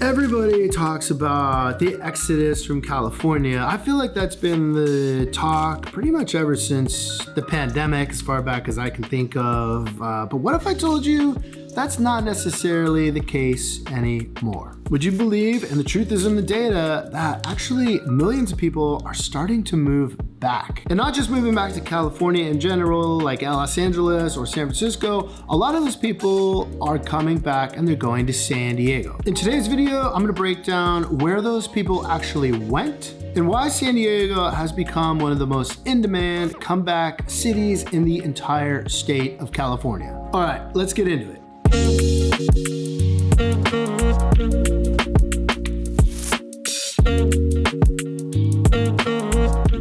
Everybody talks about the exodus from California. I feel like that's been the talk pretty much ever since the pandemic, as far back as I can think of. But what if I told you that's not necessarily the case anymore? Would you believe, and the truth is in the data, that actually millions of people are starting to move back? And not just moving back to California in general, like Los Angeles or San Francisco. A lot of those people are coming back and they're going to San Diego. In today's video, I'm gonna break down where those people actually went and why San Diego has become one of the most in-demand comeback cities in the entire state of California. All right, let's get into it.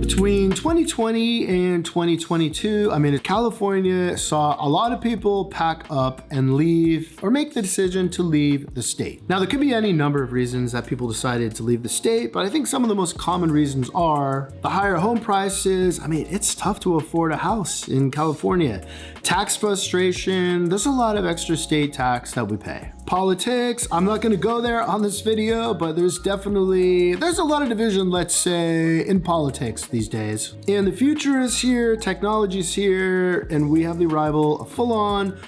Between 2020 and 2022, California saw a lot of people pack up and leave or make the decision to leave the state. Now, there could be any number of reasons that people decided to leave the state, but I think some of the most common reasons are the higher home prices. It's tough to afford a house in California. Tax frustration, there's a lot of extra state tax that we pay. Politics, I'm not gonna go there on this video, but there's a lot of division, let's say, in politics these days. And the future is here, technology is here, and we have the arrival of full-on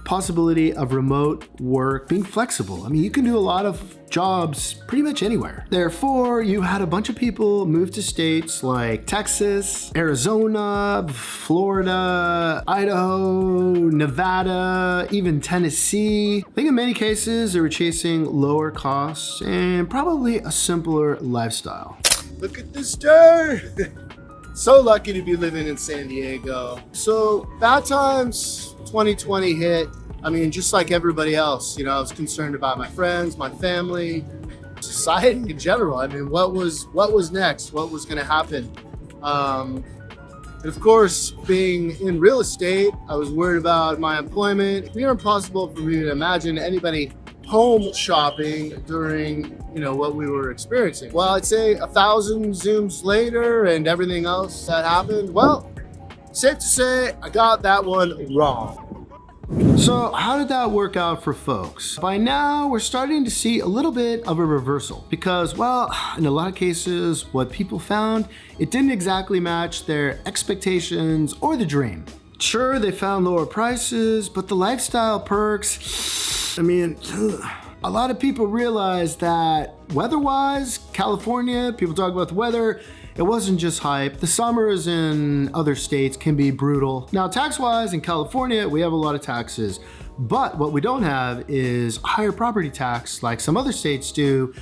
possibility of remote work being flexible. You can do a lot of jobs pretty much anywhere. Therefore, you had a bunch of people move to states like Texas, Arizona, Florida, Idaho, Nevada, even Tennessee. I think in many cases, they were chasing lower costs and probably a simpler lifestyle. Look at this day! So lucky to be living in San Diego. So bad times, 2020 hit. Just like everybody else, I was concerned about my friends, my family, society in general. What was next? What was gonna happen? And of course, being in real estate, I was worried about my employment. It's near impossible for me to imagine anybody home shopping during what we were experiencing. Well, I'd say 1,000 Zooms later and everything else that happened, well, safe to say I got that one wrong. So how did that work out for folks? By now, we're starting to see a little bit of a reversal because, well, in a lot of cases, what people found, it didn't exactly match their expectations or the dream. Sure, they found lower prices, but the lifestyle perks, a lot of people realized that weather-wise, California, people talk about the weather, it wasn't just hype. The summers in other states can be brutal. Now, tax-wise, in California, we have a lot of taxes, but what we don't have is higher property tax like some other states do.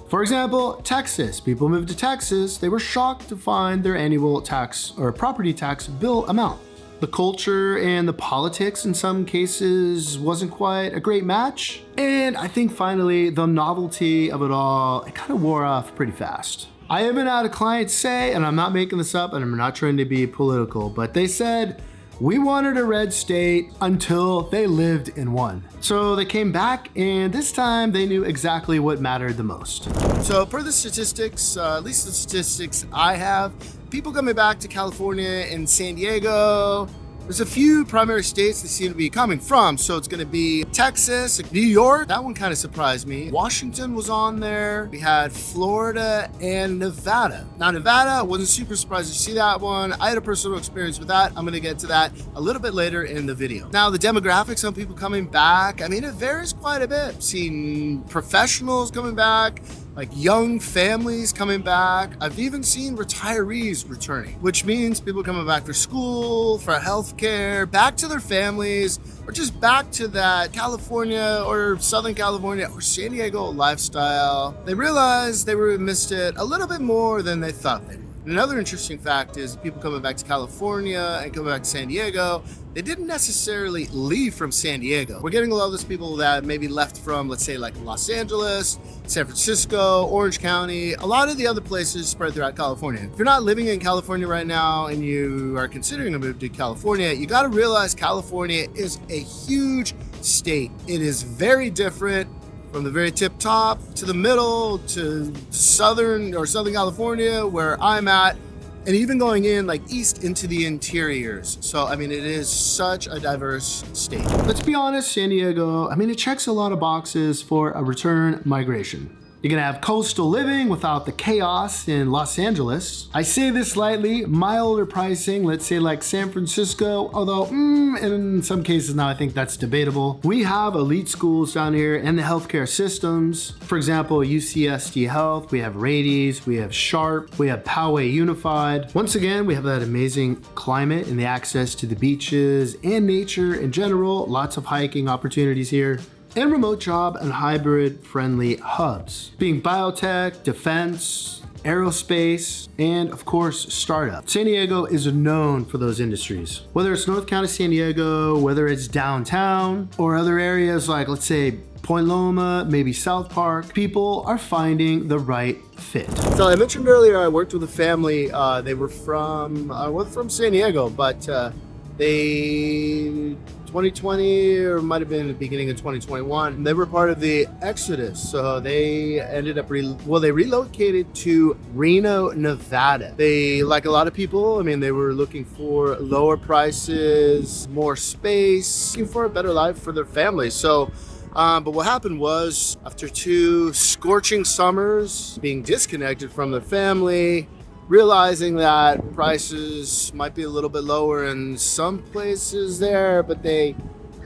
For example, Texas. People moved to Texas. They were shocked to find their annual tax or property tax bill amount. The culture and the politics in some cases wasn't quite a great match. And I think finally the novelty of it all, it kind of wore off pretty fast. I even had a client say, and I'm not making this up and I'm not trying to be political, but they said, we wanted a red state until they lived in one. So they came back and this time they knew exactly what mattered the most. So per the statistics, at least the statistics I have, people coming back to California and San Diego, there's a few primary states they seem to be coming from. So it's gonna be Texas, New York, that one kind of surprised me. Washington was on there. We had Florida and Nevada. Now Nevada, wasn't super surprised to see that one. I had a personal experience with that. I'm gonna get to that a little bit later in the video. Now the demographics of people coming back, it varies quite a bit. I've seen professionals coming back, like young families coming back. I've even seen retirees returning, which means people coming back for school, for healthcare, back to their families, or just back to that California or Southern California or San Diego lifestyle. They realized they missed it a little bit more than they thought they would. Another interesting fact is people coming back to California and coming back to San Diego, they didn't necessarily leave from San Diego. We're getting a lot of those people that maybe left from, let's say, like Los Angeles, San Francisco, Orange County, a lot of the other places spread throughout California. If you're not living in California right now and you are considering a move to California, you gotta realize California is a huge state. It is very different from the very tip top to the middle to Southern California where I'm at. and even going in like east into the interiors. So, I mean, it is such a diverse state. Let's be honest, San Diego, I mean, it checks a lot of boxes for a return migration. You're gonna have coastal living without the chaos in Los Angeles. I say this lightly, milder pricing, let's say like San Francisco, although in some cases now I think that's debatable. We have elite schools down here and the healthcare systems. For example, UCSD Health, we have Radies, we have Sharp, we have Poway Unified. Once again, we have that amazing climate and the access to the beaches and nature in general, lots of hiking opportunities here, and remote job and hybrid friendly hubs, being biotech, defense, aerospace, and of course, startup. San Diego is known for those industries. Whether it's North County San Diego, whether it's downtown, or other areas like, let's say, Point Loma, maybe South Park, people are finding the right fit. So I mentioned earlier I worked with a family. They were from San Diego, but they 2020 or might have been the beginning of 2021. They were part of the Exodus, so they ended up they relocated to Reno, Nevada. They, like a lot of people, I mean, they were looking for lower prices, more space, looking for a better life for their family. So. But what happened was, after 2 scorching summers, being disconnected from their family, realizing that prices might be a little bit lower in some places there, but they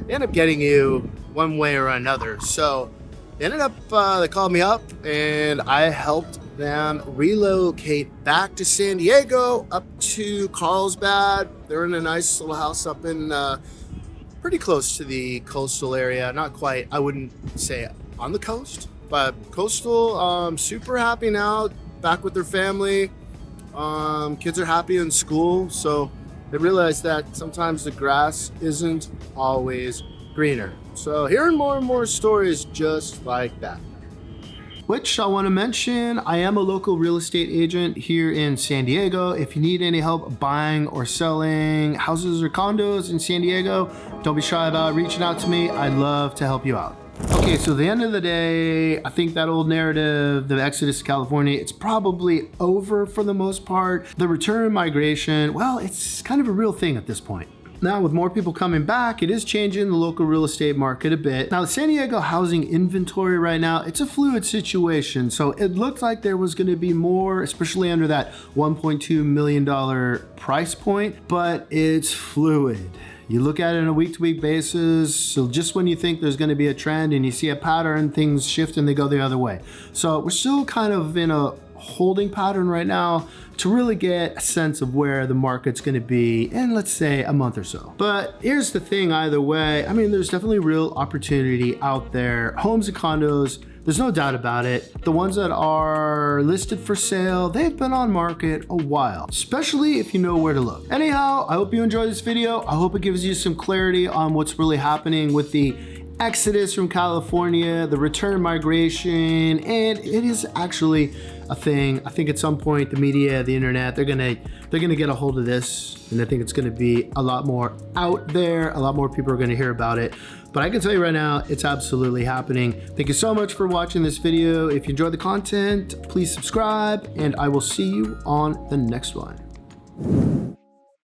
end up getting you one way or another. So they ended up, they called me up and I helped them relocate back to San Diego, up to Carlsbad. They're in a nice little house up in pretty close to the coastal area. Not quite, I wouldn't say on the coast, but coastal. Super happy now, back with their family. Kids are happy in school, so they realize that sometimes the grass isn't always greener. So hearing more and more stories just like that. Which I want to mention, I am a local real estate agent here in San Diego. If you need any help buying or selling houses or condos in San Diego, don't be shy about reaching out to me. I'd love to help you out. Okay, so at the end of the day, I think that old narrative, the exodus to California, it's probably over for the most part. The return migration, well, it's kind of a real thing at this point. Now, with more people coming back, it is changing the local real estate market a bit. Now, the San Diego housing inventory right now, it's a fluid situation. So it looked like there was going to be more, especially under that $1.2 million price point, but it's fluid. You look at it on a week-to-week basis, so just when you think there's going to be a trend and you see a pattern, things shift and they go the other way. So we're still kind of in a holding pattern right now to really get a sense of where the market's going to be in, let's say, a month or so. But here's the thing, either way, I mean, there's definitely real opportunity out there. Homes and condos, there's no doubt about it. The ones that are listed for sale, they've been on market a while, especially if you know where to look. Anyhow, I hope you enjoyed this video. I hope it gives you some clarity on what's really happening with the exodus from California, the return migration, and it is actually a thing. I think at some point the media, the internet, they're gonna get a hold of this, and I think it's gonna be a lot more out there. A lot more people are gonna hear about it. But I can tell you right now, it's absolutely happening. Thank you so much for watching this video. If you enjoyed the content, please subscribe, and I will see you on the next one.